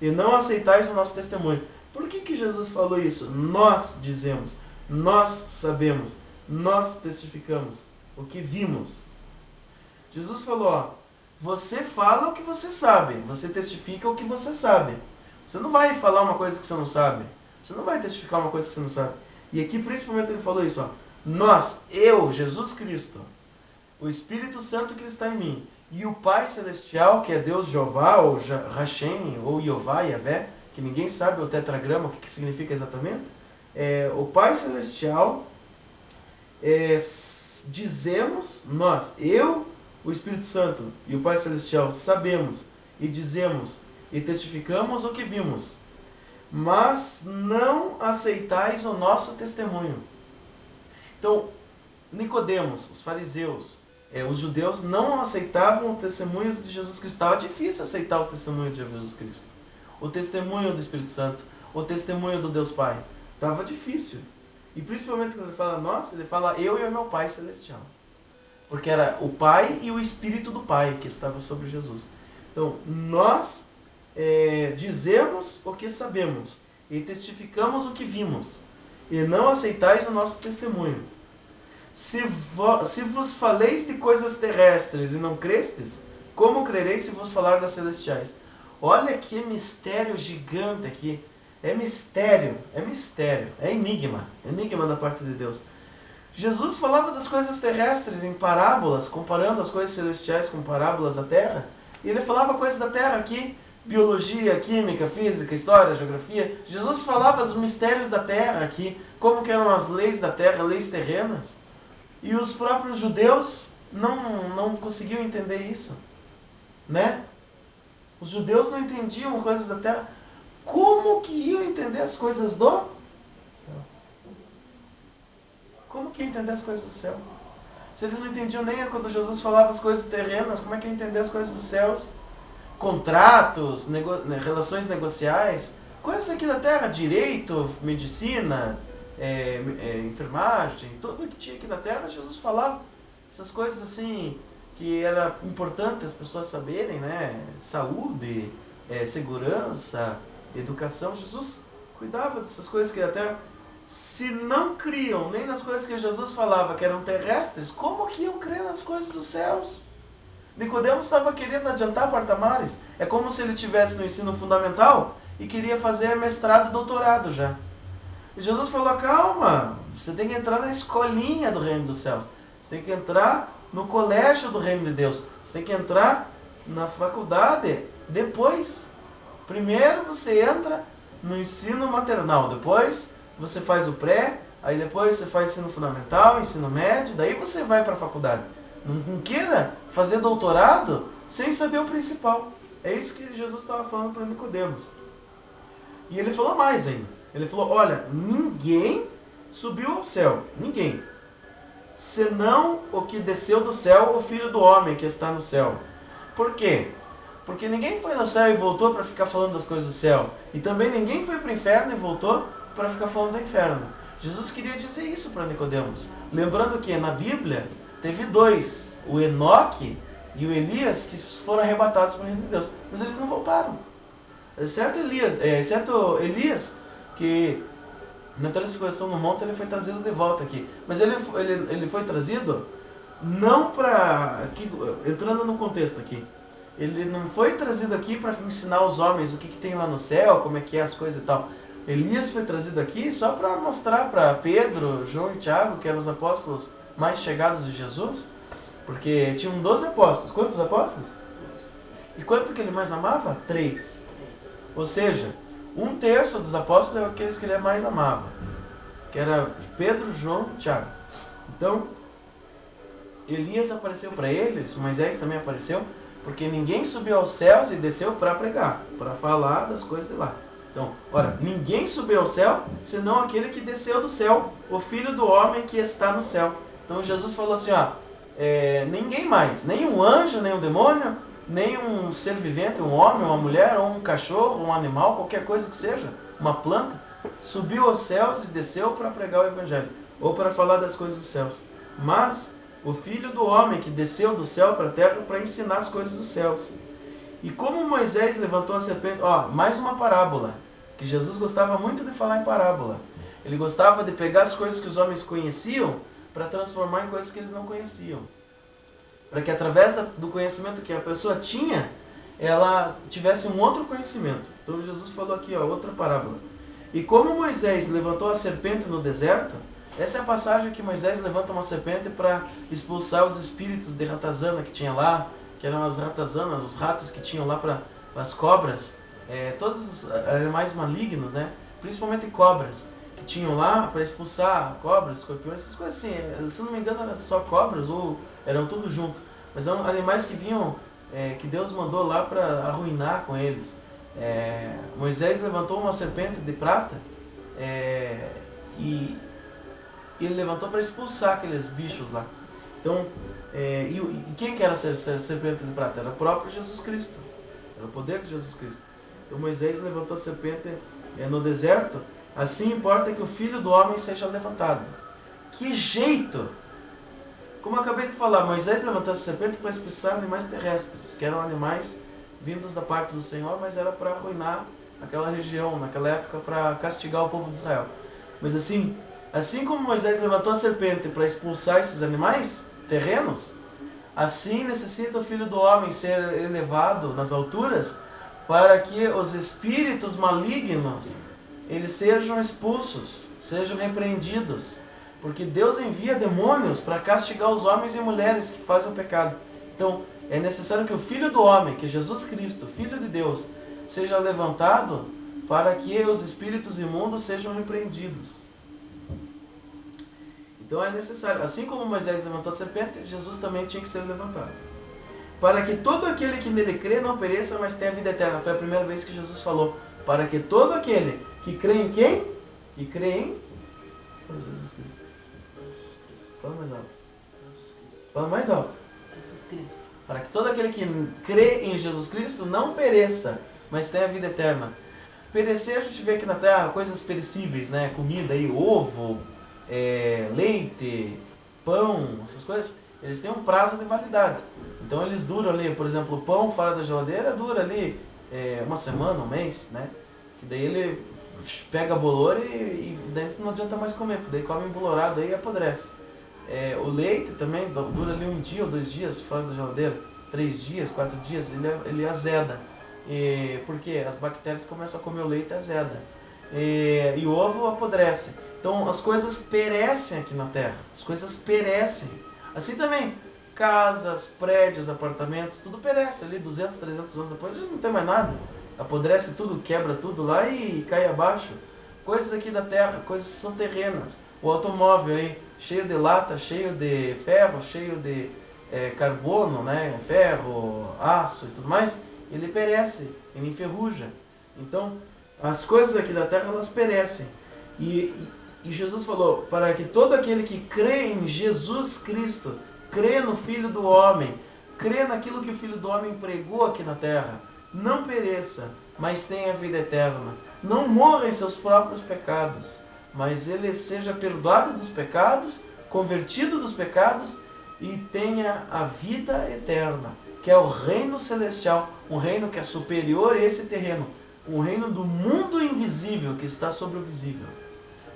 Speaker 1: e não aceitais o nosso testemunho. Por que Jesus falou isso? Nós dizemos, nós sabemos, nós testificamos o que vimos. Jesus falou: você fala o que você sabe, você testifica o que você sabe. Você não vai falar uma coisa que você não sabe, você não vai testificar uma coisa que você não sabe. E aqui principalmente ele falou isso: nós, eu, Jesus Cristo, o Espírito Santo que está em mim, e o Pai Celestial, que é Deus Jeová, ou Hashem, ou Jeová, Yahvé, que ninguém sabe o tetragrama, o que significa exatamente. O Pai Celestial, dizemos nós, eu, o Espírito Santo e o Pai Celestial sabemos e dizemos e testificamos o que vimos, mas não aceitais o nosso testemunho. Então, Nicodemos, os fariseus, os judeus não aceitavam o testemunho de Jesus Cristo. Estava difícil aceitar o testemunho de Jesus Cristo, o testemunho do Espírito Santo, o testemunho do Deus Pai. Estava difícil. E principalmente quando ele fala nós, ele fala eu e o meu Pai Celestial. Porque era o Pai e o Espírito do Pai que estava sobre Jesus. Então, nós dizemos o que sabemos e testificamos o que vimos, e não aceitais o nosso testemunho. Se vos faleis de coisas terrestres e não crestes, como crereis se vos falar das celestiais? Olha que mistério gigante aqui. É mistério, é enigma da parte de Deus. Jesus falava das coisas terrestres em parábolas, comparando as coisas celestiais com parábolas da terra. E ele falava coisas da terra aqui, biologia, química, física, história, geografia. Jesus falava dos mistérios da terra aqui, como que eram as leis da terra, leis terrenas. E os próprios judeus não conseguiam entender isso, né? Os judeus não entendiam coisas da terra. Como que iam entender as coisas do céu? Como que iam entender as coisas do céu? Se eles não entendiam nem quando Jesus falava as coisas terrenas, como é que iam entender as coisas dos céus? Contratos, relações negociais, coisas aqui da terra, direito, medicina, enfermagem, tudo que tinha aqui na terra, Jesus falava. Essas coisas assim, que era importante as pessoas saberem, né? Saúde, segurança, educação. Jesus cuidava dessas coisas que da terra. Se não criam nem nas coisas que Jesus falava que eram terrestres, como que iam crer nas coisas dos céus? Nicodemos estava querendo adiantar Partamares. É como se ele estivesse no ensino fundamental e queria fazer mestrado e doutorado já. E Jesus falou, calma, você tem que entrar na escolinha do reino dos céus. Você tem que entrar no colégio do reino de Deus. Você tem que entrar na faculdade depois. Primeiro você entra no ensino maternal, depois você faz o pré, aí depois você faz ensino fundamental, ensino médio, daí você vai para a faculdade. Não queira fazer doutorado sem saber o principal. É isso que Jesus estava falando para Nicodemos. E ele falou mais ainda. Ele falou, olha, ninguém subiu ao céu, ninguém, senão o que desceu do céu, o Filho do Homem que está no céu. Por quê? Porque ninguém foi no céu e voltou para ficar falando das coisas do céu. E também ninguém foi para o inferno e voltou para ficar falando do inferno. Jesus queria dizer isso para Nicodemos. Lembrando que na Bíblia teve dois, o Enoque e o Elias, que foram arrebatados para o reino de Deus. Mas eles não voltaram. Exceto Elias, que na transfiguração no monte ele foi trazido de volta aqui. Mas ele foi trazido não para... Entrando no contexto aqui. Ele não foi trazido aqui para ensinar os homens o que tem lá no céu, como é que é as coisas e tal. Elias foi trazido aqui só para mostrar para Pedro, João e Tiago, que eram os apóstolos mais chegados de Jesus, porque tinham 12 apóstolos. Quantos apóstolos? E quanto que ele mais amava? 3. Ou seja, 1/3 dos apóstolos eram aqueles que ele mais amava, que era Pedro, João e Tiago. Então, Elias apareceu para eles, Moisés também apareceu, porque ninguém subiu aos céus e desceu para pregar, para falar das coisas de lá. Então, ora, ninguém subiu ao céu, senão aquele que desceu do céu, o Filho do Homem que está no céu. Então Jesus falou assim, ninguém mais, nem um anjo, nem um demônio, nem um ser vivente, um homem, uma mulher, ou um cachorro, um animal, qualquer coisa que seja, uma planta, subiu aos céus e desceu para pregar o Evangelho, ou para falar das coisas dos céus. Mas o Filho do Homem que desceu do céu para a terra para ensinar as coisas dos céus. E como Moisés levantou a serpente... mais uma parábola, que Jesus gostava muito de falar em parábola. Ele gostava de pegar as coisas que os homens conheciam para transformar em coisas que eles não conheciam. Para que através do conhecimento que a pessoa tinha, ela tivesse um outro conhecimento. Então Jesus falou aqui, outra parábola. E como Moisés levantou a serpente no deserto, essa é a passagem que Moisés levanta uma serpente para expulsar os espíritos de ratazana que tinha lá, que eram as ratazanas, os ratos que tinham lá para as cobras, todos os animais malignos, né? Principalmente cobras, que tinham lá para expulsar cobras, escorpiões, essas coisas assim. Se não me engano, eram só cobras ou eram tudo junto. Mas eram animais que vinham, que Deus mandou lá para arruinar com eles. Moisés levantou uma serpente de prata e ele levantou para expulsar aqueles bichos lá. Então, e quem que era essa serpente de prata? Era o próprio Jesus Cristo. Era o poder de Jesus Cristo. Então Moisés levantou a serpente no deserto. Assim importa que o Filho do Homem seja levantado. Que jeito! Como eu acabei de falar, Moisés levantou a serpente para expulsar animais terrestres, que eram animais vindos da parte do Senhor, mas era para arruinar aquela região, naquela época, para castigar o povo de Israel. Mas assim como Moisés levantou a serpente para expulsar esses animais terrenos, assim necessita o Filho do Homem ser elevado nas alturas para que os espíritos malignos eles sejam expulsos, sejam repreendidos, porque Deus envia demônios para castigar os homens e mulheres que fazem o pecado. Então é necessário que o Filho do Homem, que é Jesus Cristo, Filho de Deus, seja levantado para que os espíritos imundos sejam repreendidos. Então é necessário, assim como Moisés levantou a serpente, Jesus também tinha que ser levantado. Para que todo aquele que nele crê não pereça, mas tenha vida eterna. Foi a primeira vez que Jesus falou. Para que todo aquele que crê em quem? Que crê em Jesus Cristo. Fala mais alto. Fala mais alto.
Speaker 2: Jesus Cristo.
Speaker 1: Para que todo aquele que crê em Jesus Cristo não pereça, mas tenha vida eterna. Perecer, a gente vê aqui na terra coisas perecíveis, né? Comida aí, ovo, leite, pão, essas coisas, eles têm um prazo de validade. Então eles duram ali, por exemplo, o pão fora da geladeira dura ali uma semana, um mês, né? Que daí ele pega bolor e daí não adianta mais comer, porque daí come embolorado aí e apodrece. O leite também dura ali 1 dia ou 2 dias fora da geladeira, 3 dias, 4 dias, ele azeda. Porque as bactérias começam a comer o leite e azeda. E o ovo apodrece. Então as coisas perecem aqui na terra, as coisas perecem. Assim também, casas, prédios, apartamentos, tudo perece ali, 200, 300 anos depois não tem mais nada. Apodrece tudo, quebra tudo lá e cai abaixo. Coisas aqui da terra, coisas que são terrenas. O automóvel aí, cheio de lata, cheio de ferro, cheio de carbono, né? Ferro, aço e tudo mais, ele perece, ele enferruja. Então, as coisas aqui da terra, elas perecem. E Jesus falou, para que todo aquele que crê em Jesus Cristo, crê no Filho do Homem, crê naquilo que o Filho do Homem pregou aqui na terra, não pereça, mas tenha vida eterna. Não morra em seus próprios pecados, mas ele seja perdoado dos pecados, convertido dos pecados e tenha a vida eterna, que é o reino celestial, um reino que é superior a esse terreno, um reino do mundo invisível que está sobre o visível.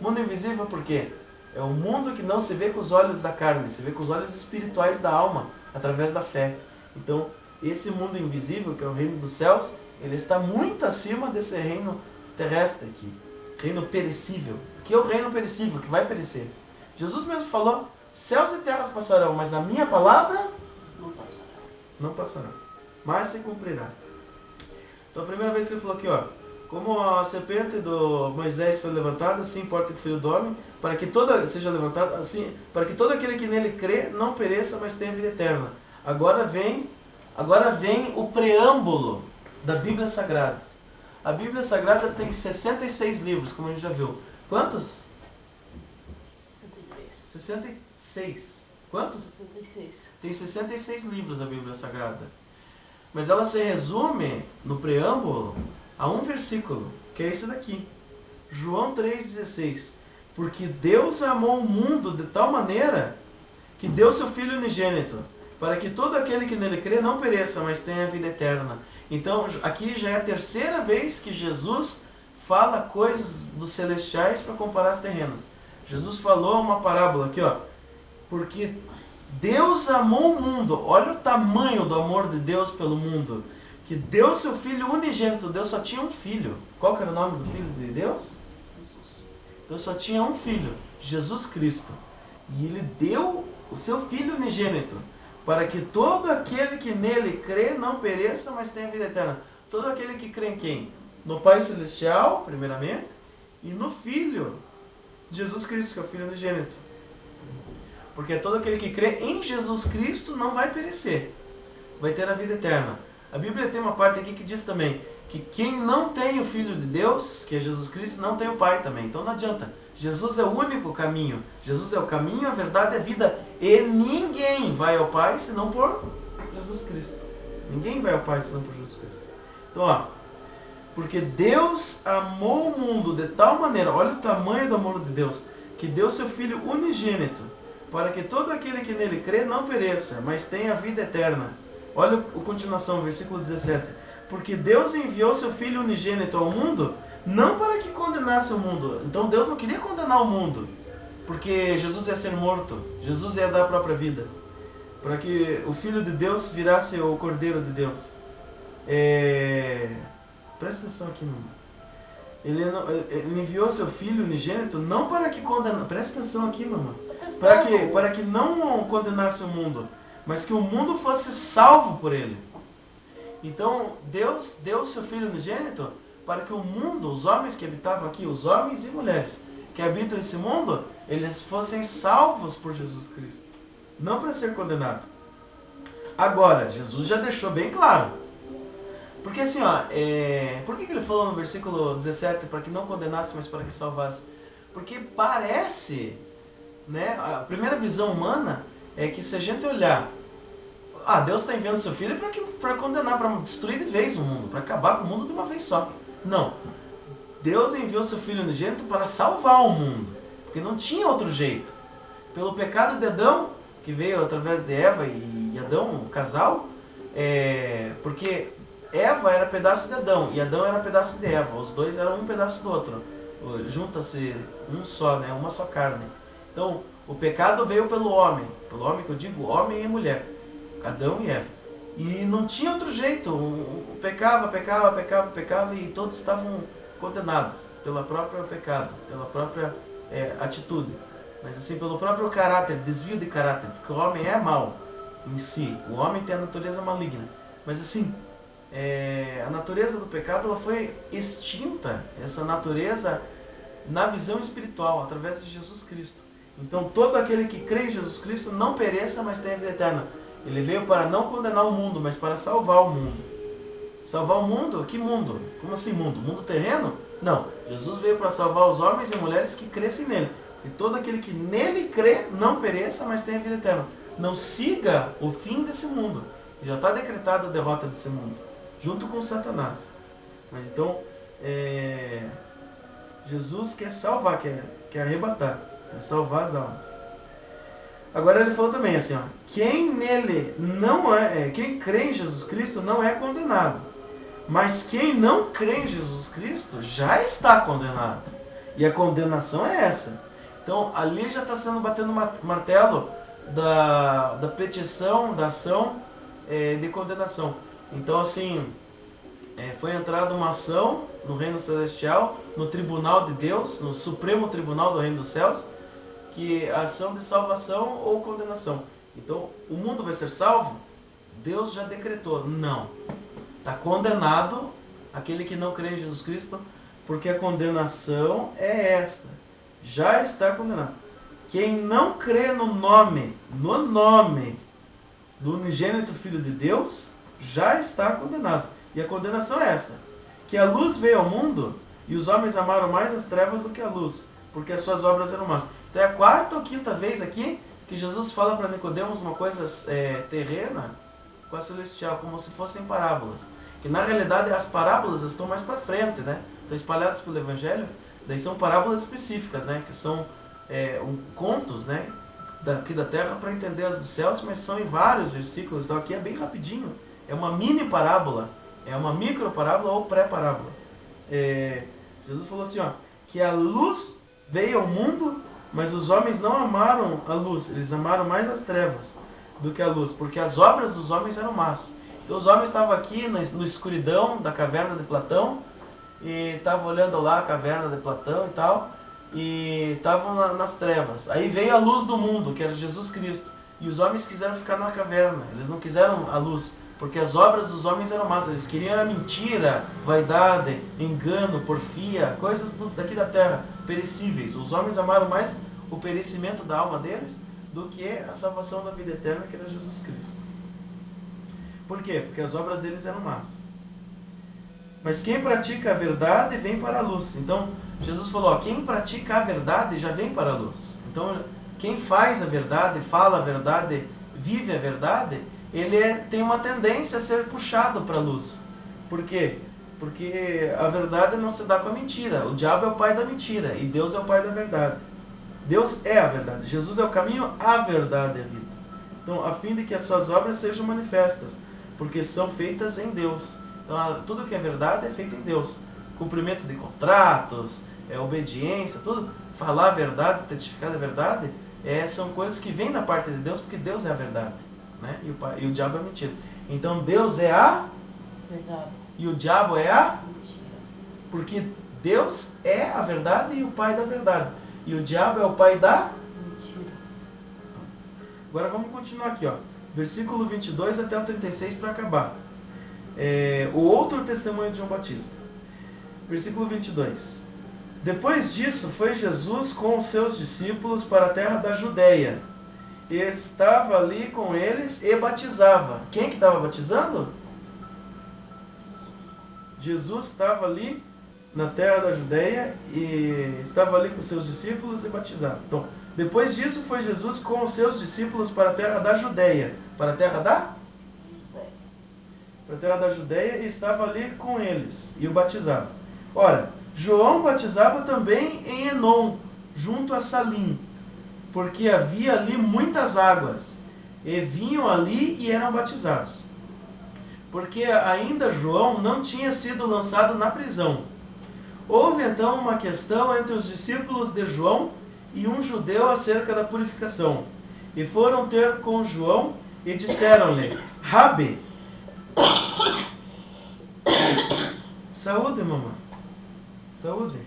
Speaker 1: Mundo invisível por quê? É o mundo que não se vê com os olhos da carne, se vê com os olhos espirituais da alma, através da fé. Então, esse mundo invisível, que é o reino dos céus, ele está muito acima desse reino terrestre aqui, reino perecível, que é o reino perecível, que vai perecer. Jesus mesmo falou, céus e terras passarão, mas a minha palavra não passará, mas se cumprirá. Então a primeira vez que ele falou aqui, como a serpente do Moisés foi levantada, assim importa o Filho do Homem, para que seja levantado, assim, para que todo aquele que nele crê não pereça, mas tenha vida eterna. Agora vem o preâmbulo da Bíblia Sagrada. A Bíblia Sagrada tem 66 livros, como a gente já viu. Quantos? 66. Quantos?
Speaker 2: 66.
Speaker 1: Tem 66 livros a Bíblia Sagrada. Mas ela se resume, no preâmbulo, a um versículo, que é esse daqui. João 3,16. Porque Deus amou o mundo de tal maneira que deu seu Filho unigênito, para que todo aquele que nele crê não pereça, mas tenha vida eterna. Então, aqui já é a terceira vez que Jesus fala coisas dos celestiais para comparar as terrenas. Jesus falou uma parábola aqui, porque Deus amou o mundo. Olha o tamanho do amor de Deus pelo mundo. Que deu seu Filho unigênito. Deus só tinha um filho. Qual que era o nome do Filho de Deus? Deus só tinha um filho, Jesus Cristo. E Ele deu o seu Filho unigênito, para que todo aquele que nele crê não pereça, mas tenha vida eterna. todo aquele que crê em quem? No Pai Celestial, primeiramente, e no Filho, Jesus Cristo, que é o Filho unigênito. Porque todo aquele que crê em Jesus Cristo não vai perecer, vai ter a vida eterna. A Bíblia tem uma parte aqui que diz também que quem não tem o Filho de Deus, que é Jesus Cristo, não tem o Pai também. Então não adianta. Jesus é o único caminho. Jesus é o caminho, a verdade e a vida. E ninguém vai ao Pai senão por Jesus Cristo. Ninguém vai ao Pai senão por Jesus Cristo. Então, ó, porque Deus amou o mundo de tal maneira, olha o tamanho do amor de Deus, que deu seu Filho unigênito, para que todo aquele que nele crê não pereça, mas tenha a vida eterna. Olha a continuação, versículo 17. Porque Deus enviou seu Filho unigênito ao mundo, não para que condenasse o mundo. Então Deus não queria condenar o mundo, porque Jesus ia ser morto, Jesus ia dar a própria vida, para que o Filho de Deus virasse o Cordeiro de Deus. Presta atenção aqui, mano. Ele enviou seu Filho unigênito não para que condenasse. Presta atenção aqui, mamãe. Para que não condenasse o mundo, mas que o mundo fosse salvo por ele. Então, Deus deu seu Filho unigênito para que o mundo, os homens que habitavam aqui, os homens e mulheres que habitam esse mundo, eles fossem salvos por Jesus Cristo, não para ser condenado. Agora, Jesus já deixou bem claro. Porque assim, ó, por que ele falou no versículo 17 para que não condenasse, mas para que salvasse? Porque parece, né, a primeira visão humana é que se a gente olhar, Deus está enviando seu Filho para condenar, para destruir de vez o mundo, para acabar com o mundo de uma vez só. Não. Deus enviou seu Filho unigênito para salvar o mundo, porque não tinha outro jeito. Pelo pecado de Adão, que veio através de Eva e Adão, o casal, porque Eva era pedaço de Adão e Adão era pedaço de Eva. Os dois eram um pedaço do outro. Junta-se um só, né? Uma só carne. Então, o pecado veio pelo homem. Pelo homem que eu digo, homem e mulher. Adão e Eva. E não tinha outro jeito. Pecava e todos estavam condenados pelo próprio pecado, pela própria atitude. Mas assim, pelo próprio caráter, desvio de caráter. Porque o homem é mau em si. O homem tem a natureza maligna. Mas assim, a natureza do pecado ela foi extinta, essa natureza, na visão espiritual, através de Jesus Cristo. Então todo aquele que crê em Jesus Cristo não pereça, mas tenha vida eterna. Ele veio para não condenar o mundo, mas para salvar o mundo. Salvar o mundo? Que mundo? Como assim mundo? Mundo terreno? Não. Jesus veio para salvar os homens e mulheres que crescem nele. E todo aquele que nele crê não pereça, mas tenha vida eterna. Não siga o fim desse mundo. Já está decretada a derrota desse mundo, junto com Satanás. Mas então, Jesus quer salvar, quer arrebatar, quer salvar as almas. Agora ele falou também assim, ó, quem nele quem crê em Jesus Cristo não é condenado. Mas quem não crê em Jesus Cristo já está condenado. E a condenação é essa. Então ali já está sendo batendo martelo da petição, da ação de condenação. Então assim, foi entrada uma ação no reino celestial, no tribunal de Deus, no supremo tribunal do reino dos céus, que a ação de salvação ou condenação. Então, o mundo vai ser salvo? Deus já decretou. Não. Está condenado aquele que não crê em Jesus Cristo, porque a condenação é esta. Já está condenado. Quem não crê no nome do unigênito Filho de Deus, já está condenado. E a condenação é esta: que a luz veio ao mundo, e os homens amaram mais as trevas do que a luz, porque as suas obras eram más. Então é a quarta ou quinta vez aqui que Jesus fala para Nicodemos uma coisa terrena com a celestial, como se fossem parábolas. Que na realidade as parábolas estão mais para frente, né? Estão espalhadas pelo Evangelho, daí são parábolas específicas, né? Que são contos, né? Daqui da terra para entender as dos céus, mas são em vários versículos. Então aqui é bem rapidinho. É uma mini parábola, é uma micro parábola ou pré-parábola. Jesus falou assim, ó, que a luz veio ao mundo, mas os homens não amaram a luz, eles amaram mais as trevas do que a luz, porque as obras dos homens eram más. Então os homens estavam aqui na escuridão da caverna de Platão, e estavam olhando lá a caverna de Platão e tal, e estavam nas trevas. Aí veio a luz do mundo, que era Jesus Cristo, e os homens quiseram ficar na caverna, eles não quiseram a luz. Porque as obras dos homens eram más. Eles queriam a mentira, vaidade, engano, porfia, coisas daqui da terra, perecíveis. Os homens amaram mais o perecimento da alma deles do que a salvação da vida eterna, que era Jesus Cristo. Por quê? Porque as obras deles eram más. Mas quem pratica a verdade vem para a luz. Então, Jesus falou, ó, quem pratica a verdade já vem para a luz. Então, quem faz a verdade, fala a verdade, vive a verdade, ele tem uma tendência a ser puxado para a luz. Por quê? Porque a verdade não se dá com a mentira. O diabo é o pai da mentira e Deus é o pai da verdade. Deus é a verdade. Jesus é o caminho, a verdade e a vida. Então, a fim de que as suas obras sejam manifestas, porque são feitas em Deus. Então, tudo que é verdade é feito em Deus. Cumprimento de contratos, obediência, tudo. Falar a verdade, testificar a verdade, são coisas que vêm da parte de Deus, porque Deus é a verdade, né? E o diabo é a mentira. Então, Deus é a
Speaker 2: Verdade.
Speaker 1: E o diabo é a
Speaker 2: Mentira.
Speaker 1: Porque Deus é a verdade e o pai da verdade. E o diabo é o pai da
Speaker 2: Mentira.
Speaker 1: Agora vamos continuar aqui, ó. Versículo 22 até o 36 para acabar. O outro testemunho de João Batista. Versículo 22. Depois disso, foi Jesus com os seus discípulos para a terra da Judéia. E estava ali com eles e batizava. Quem que estava batizando? Jesus estava ali na terra da Judéia e estava ali com os seus discípulos e batizava. Então, depois disso, foi Jesus com os seus discípulos para a terra da Judéia. Para a terra da? Para a terra da Judéia e estava ali com eles e o batizava. Ora, João batizava também em Enom, junto a Salim, porque havia ali muitas águas, e vinham ali e eram batizados. Porque ainda João não tinha sido lançado na prisão. Houve então uma questão entre os discípulos de João e um judeu acerca da purificação. E foram ter com João e disseram-lhe: Rabi, saúde, mamãe. Saúde.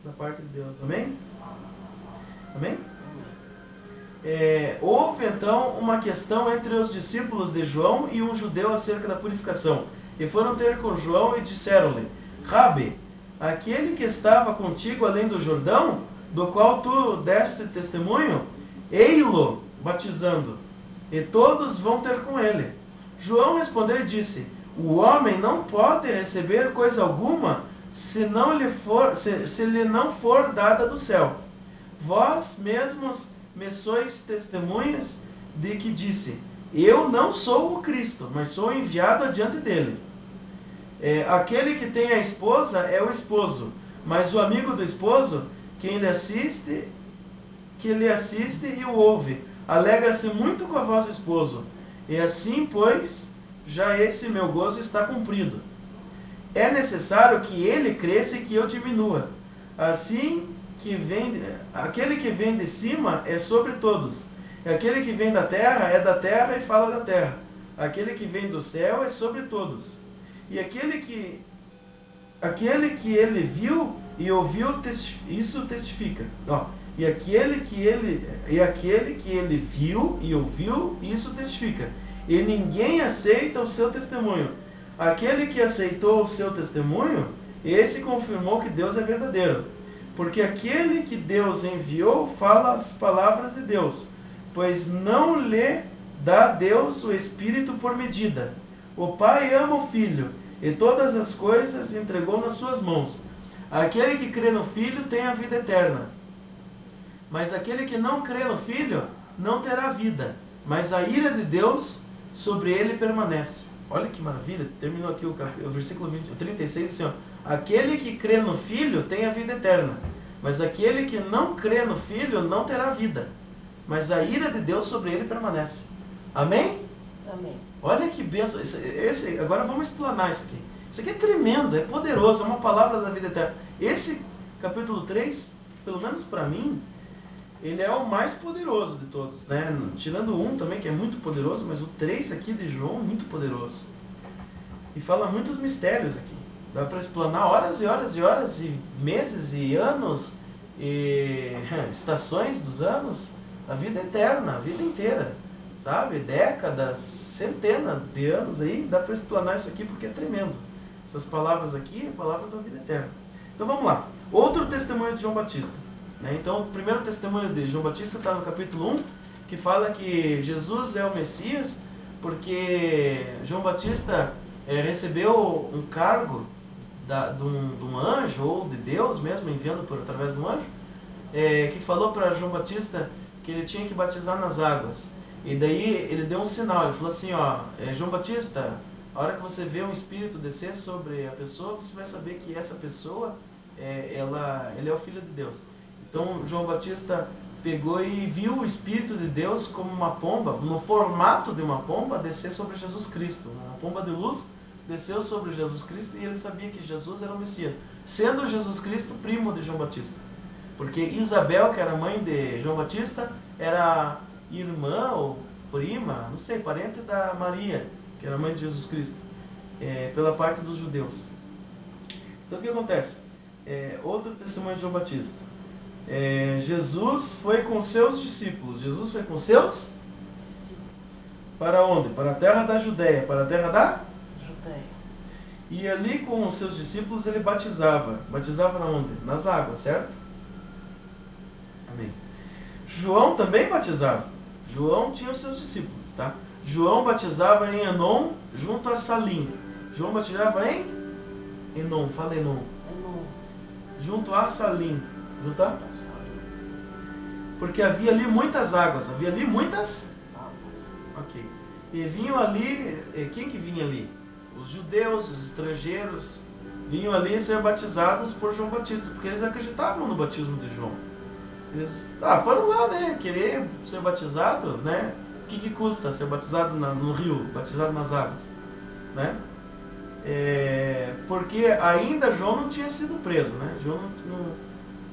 Speaker 1: Da parte de Deus. Amém? Amém? Houve então uma questão entre os discípulos de João e um judeu acerca da purificação. E foram ter com João e disseram-lhe: Rabi, aquele que estava contigo além do Jordão, do qual tu deste testemunho, ei-lo batizando, e todos vão ter com ele. João respondeu e disse: O homem não pode receber coisa alguma se lhe não for dada do céu. Vós mesmos me sois testemunhas de que disse: Eu não sou o Cristo, mas sou enviado adiante dele. Aquele que tem a esposa é o esposo, mas o amigo do esposo, que lhe assiste e o ouve, alegra-se muito com a voz do esposo. E assim, pois, já esse meu gozo está cumprido. É necessário que ele cresça e que eu diminua. Assim aquele que vem de cima é sobre todos. E aquele que vem da terra é da terra e fala da terra. Aquele que vem do céu é sobre todos. E aquele que ele viu e ouviu, isso testifica. E aquele que ele viu e ouviu, isso testifica. E ninguém aceita o seu testemunho. Aquele que aceitou o seu testemunho, esse confirmou que Deus é verdadeiro. Porque aquele que Deus enviou fala as palavras de Deus, pois não lhe dá Deus o Espírito por medida. O Pai ama o Filho, e todas as coisas entregou nas suas mãos. Aquele que crê no Filho tem a vida eterna. Mas aquele que não crê no Filho não terá vida, mas a ira de Deus sobre ele permanece. Olha que maravilha, terminou aqui o versículo 36, assim, ó, aquele que crê no Filho tem a vida eterna, mas aquele que não crê no Filho não terá vida, mas a ira de Deus sobre ele permanece. Amém?
Speaker 2: Amém.
Speaker 1: Olha que bênção. Agora vamos explanar isso aqui. Isso aqui é tremendo, é poderoso, é uma palavra da vida eterna. Esse capítulo 3, pelo menos para mim, ele é o mais poderoso de todos, né? Tirando o 1 também, que é muito poderoso, mas o 3 aqui de João é muito poderoso. E fala muitos mistérios aqui. Dá para explanar horas e horas e horas, e meses e anos, e estações dos anos, a vida eterna, a vida inteira, sabe? Décadas, centenas de anos aí, dá para explanar isso aqui porque é tremendo. Essas palavras aqui é palavra da vida eterna. Então vamos lá. Outro testemunho de João Batista. Né? Então o primeiro testemunho de João Batista está no capítulo 1, que fala que Jesus é o Messias, porque João Batista recebeu um cargo de um anjo, ou de Deus mesmo, enviando através de um anjo, que falou para João Batista que ele tinha que batizar nas águas. E daí ele deu um sinal, ele falou assim, ó, João Batista, a hora que você vê um espírito descer sobre a pessoa, você vai saber que essa pessoa, ele é o Filho de Deus. Então João Batista pegou e viu o Espírito de Deus como uma pomba, no formato de uma pomba, descer sobre Jesus Cristo. Uma pomba de luz desceu sobre Jesus Cristo e ele sabia que Jesus era o Messias, sendo Jesus Cristo primo de João Batista. Porque Isabel, que era mãe de João Batista, era irmã ou prima, não sei, parente da Maria, que era mãe de Jesus Cristo, pela parte dos judeus. Então o que acontece? Outro testemunho de João Batista. Jesus foi com seus discípulos. Jesus foi com seus? Para onde? Para a terra da Judéia, para a terra da?
Speaker 2: Judeia.
Speaker 1: E ali com os seus discípulos ele batizava. Batizava na onde? Nas águas, certo? Amém. João também batizava. João tinha os seus discípulos, tá? João batizava em Enom, junto a Salim. João batizava em Enom, fala Enom.
Speaker 2: Enom.
Speaker 1: Junto a Salim. Junto a? Porque havia ali muitas águas. Havia ali muitas? Ok. E vinham ali, quem que vinha ali? Os judeus, os estrangeiros, vinham ali ser batizados por João Batista, porque eles acreditavam no batismo de João. Eles foram lá, né, querer ser batizado, né? O que custa ser batizado no rio, batizado nas águas, né? Porque ainda João não tinha sido preso, né? João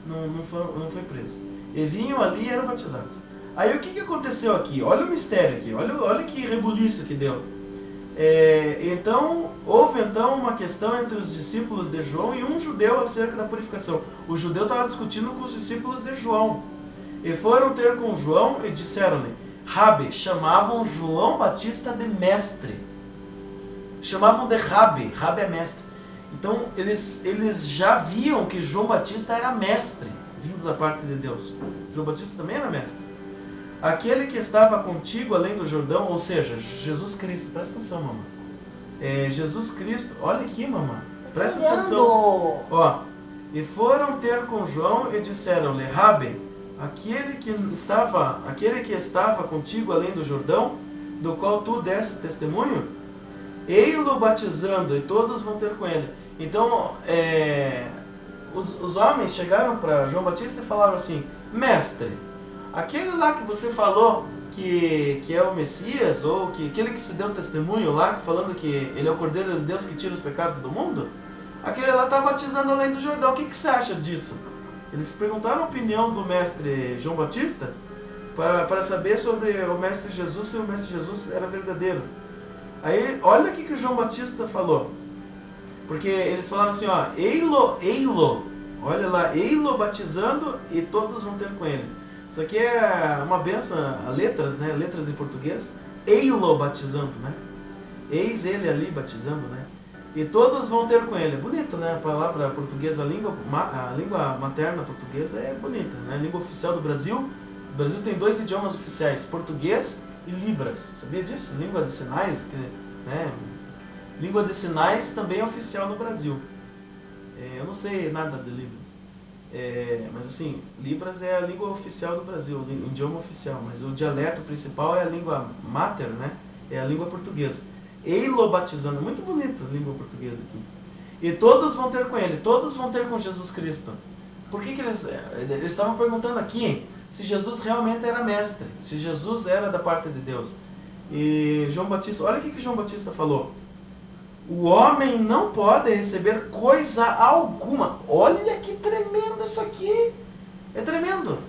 Speaker 1: não foi preso. E vinham ali e eram batizados. Aí o que aconteceu aqui? Olha o mistério aqui, olha que rebuliço que deu. Houve uma questão entre os discípulos de João e um judeu acerca da purificação. O judeu estava discutindo com os discípulos de João. E foram ter com João e disseram-lhe, Rabi, chamavam João Batista de mestre. Chamavam de Rabi, Rabi é mestre. Então eles já viam que João Batista era mestre, vindo da parte de Deus. João Batista também era mestre. Aquele que estava contigo além do Jordão, ou seja, Jesus Cristo, presta atenção, mamãe. Jesus Cristo, olha aqui, mamãe, presta atenção. Ó, e foram ter com João e disseram-lhe, Rabi, aquele que estava contigo além do Jordão, do qual tu deste testemunho, ei-lo batizando, e todos vão ter com ele. Então, os homens chegaram para João Batista e falaram assim, mestre, aquele lá que você falou que é o Messias, ou aquele que se deu testemunho lá, falando que ele é o Cordeiro de Deus que tira os pecados do mundo, aquele lá está batizando além do Jordão, o que você acha disso? Eles perguntaram a opinião do mestre João Batista para saber sobre o mestre Jesus, se o mestre Jesus era verdadeiro. Aí, olha o que o João Batista falou. Porque eles falaram assim, ó, ei-lo, olha lá, ei-lo batizando e todos vão ter com ele. Isso aqui é uma benção, letras, né? Letras em português. Ei-lo batizando, né? Eis ele ali batizando, né? E todos vão ter com ele. Bonito, né? A palavra portuguesa, a língua materna portuguesa é bonita, né? A língua oficial do Brasil. O Brasil tem 2 idiomas oficiais, português e Libras. Sabia disso? Língua de sinais, né? Língua de sinais também é oficial no Brasil. Eu não sei nada de Libras. Mas assim, Libras é a língua oficial do Brasil, o idioma oficial, mas o dialeto principal é a língua mater, né? É a língua portuguesa. Ei-lo batizando, muito bonito a língua portuguesa aqui. E todos vão ter com ele, todos vão ter com Jesus Cristo. Por que eles estavam perguntando aqui se Jesus realmente era mestre, se Jesus era da parte de Deus. E João Batista, olha o que João Batista falou. O homem não pode receber coisa alguma. Olha que tremendo isso aqui. É tremendo.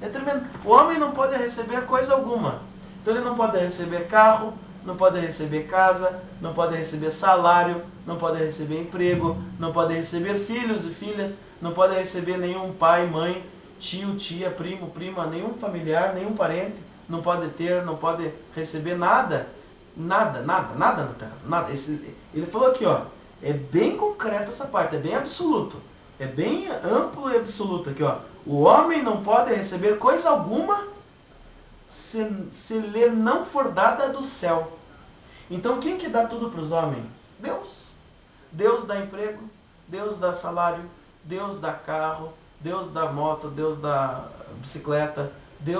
Speaker 1: É tremendo. O homem não pode receber coisa alguma. Então ele não pode receber carro, não pode receber casa, não pode receber salário, não pode receber emprego, não pode receber filhos e filhas, não pode receber nenhum pai, mãe, tio, tia, primo, prima, nenhum familiar, nenhum parente. Não pode ter, não pode receber nada Nada na terra. Nada. Ele falou aqui, ó. É bem concreto essa parte, é bem absoluto. É bem amplo e absoluto aqui, ó. O homem não pode receber coisa alguma se lhe não for dada do céu. Então quem que dá tudo para os homens? Deus. Deus dá emprego, Deus dá salário, Deus dá carro, Deus dá moto, Deus dá bicicleta,